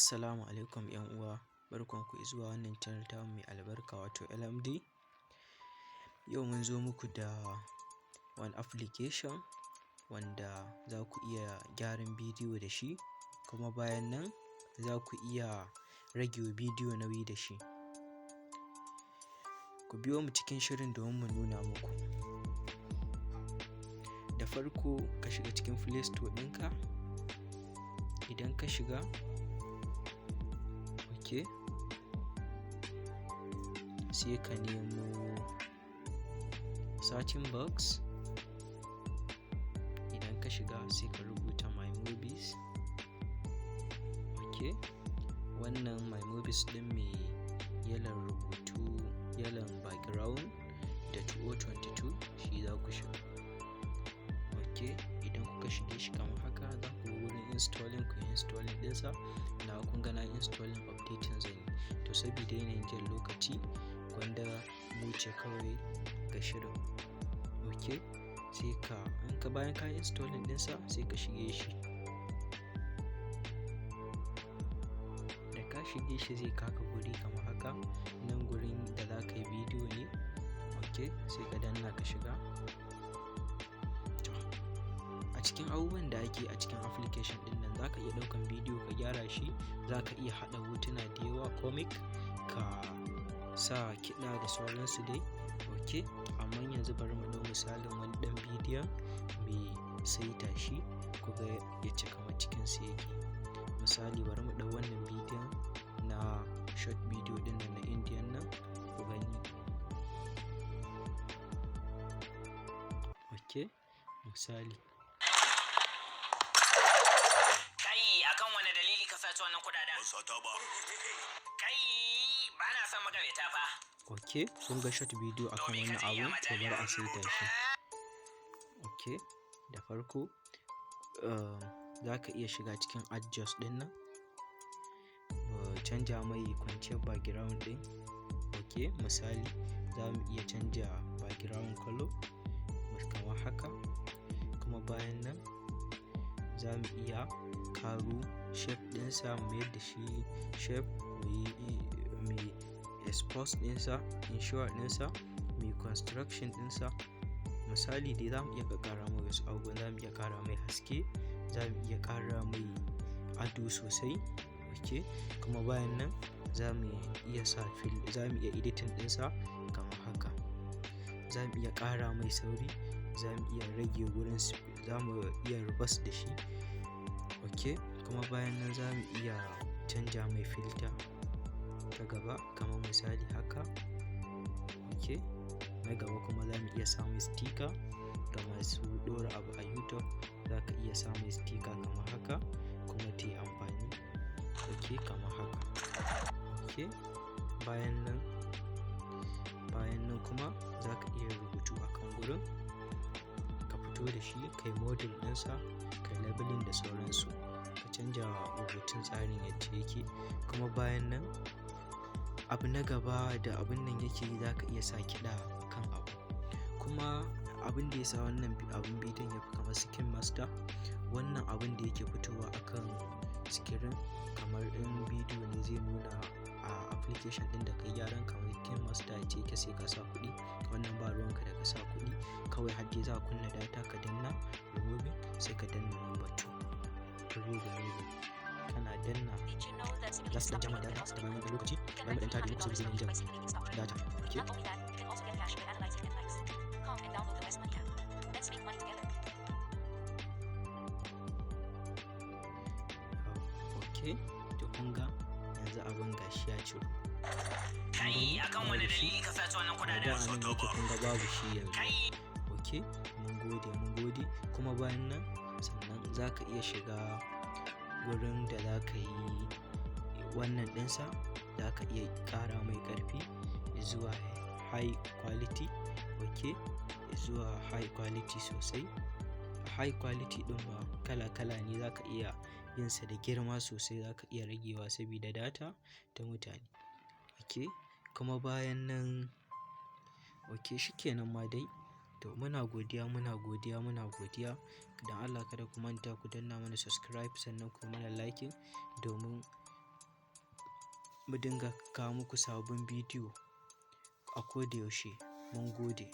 Assalamu alaikum ‘yan uwa, barkanku zuwa wannan channel ta mai albarka wato LMD. Yau mun zo muku da wani application wanda za ku iya gyaran bidiyo da shi, kuma bayan nan za ku iya rage bidiyo nauyi da shi. Ku biyo mu cikin shirin domin mu nuna muku. Da farko ka shiga cikin Play Store ɗinka, idan ka shiga sai ka nemo searching box. Idan ka shiga sai ka rubuta my movies. Wannan my movies din mai yalan rubutu, yalan background da 2022 shi za ku shiga. Idan kuka shige shi kamar haka, za ku wurin installing ku installing ɗinsa. Na kun ga na installing updating zan yi, to saboda yanayin jan lokaci gwanda mu ce kawai ga shirin. Sai ka bayan ka installing ɗinsa sai ka shige shi. Da ka shige shi zai kaka guri kamar haka, nan gurin da za ka yi bidiyo ne. Sai ka danna ka shiga. A cikin abubuwan da ake a cikin application ɗin nan, za ka iya ɗaukan bidiyo ka gyara shi, za ka iya haɗa hotuna da yawa, comic, ka sa kiɗa da sauransu dai. Amma yanzu bari mu ɗau misalin wani ɗan bidiyon mai saita shi ku ga yace kamar cikinsa yake. Misali bari mu ɗau wannan bidiyon na short bidiyo ɗin nan na Indian nan ku gani. Misali akan wani dalili ka saci wannan kudaden? Ban sata ba. Kai ba na son magareta fa. Kun ga short bidiyo akan wannan abu, to bari a saita shi. Da farko za ka iya shiga cikin adjust ɗin nan, canja mai kwanciyar background ɗin. Misali za mu iya canja background color kamar haka, kuma bayan nan za mu iya karo shape ɗinsa, mu mayar da shi shape, mu expose ɗinsa, insure ɗinsa, mu construction ɗinsa. Misali dai za mu iya ƙara mai wasu abubuwan, za mu iya ƙara mai haske, za mu iya ƙara mai ado sosai. Kuma bayan nan za mu iya za mu iya editing ɗinsa kamar haka. Za mu iya ƙara mai sauri, za mu iya rage wurin, za mu iya reverse da shi. Kuma bayan nan za mu iya canja mai filter ta gaba kamar misali haka. Na gaba kuma za mu iya sa mai sticker ga masu ɗora abu a YouTube. Za ka iya sa mai sticker kamar haka kuma ta yi amfani kamar haka. Bayan nan kuma za ka iya rubutu a kan gurin, ka fito da shi, kai model ɗinsa, kai labeling da sauransu, ka canja rubutun tsarin yadda yake. Kuma bayan nan abu na gaba da abin nan yake yi, za ka iya sa kiɗa kan abu. Kuma abin da ya sa wannan abin bidiyon ya fi kamar Skin Master, wannan abin da yake fitowa akan screen kamar in bidiyo ne zai nuna a application ɗin da kai gyaran kamar Skin Master ya ce sai ka sa kuɗi. Wannan ba ruwanka da ka sa kuɗi, kawai har dai za ka kunna data ka danna removing, sai ka danna number 2 removing. Kana danna za su ɗan jama data ta bayan wani lokaci, bayan ɗan tari muku sai zai jama data. To kun ga yanzu abin gashi ya ciro. Akan wani dalili ka saci wannan kudaden? Kun ga babu shi yanzu. Mun gode. Kuma bayan nan sannan za ka iya shiga wurin da za ka yi wannan ɗinsa, za ka iya ƙara mai ƙarfi zuwa high quality. Zuwa high quality sosai. High quality ɗin ma kala-kala ne, za ka iya yinsa da girma sosai, za ka iya ragewa saboda data ta mutane. Kuma bayan nan shikenan ma dai. To muna godiya. Dan Allah kada ku manta ku danna mana subscribe, sannan ku mana liking domin mu dinga kawo muku sabon bidiyo a koda yaushe. Mun gode.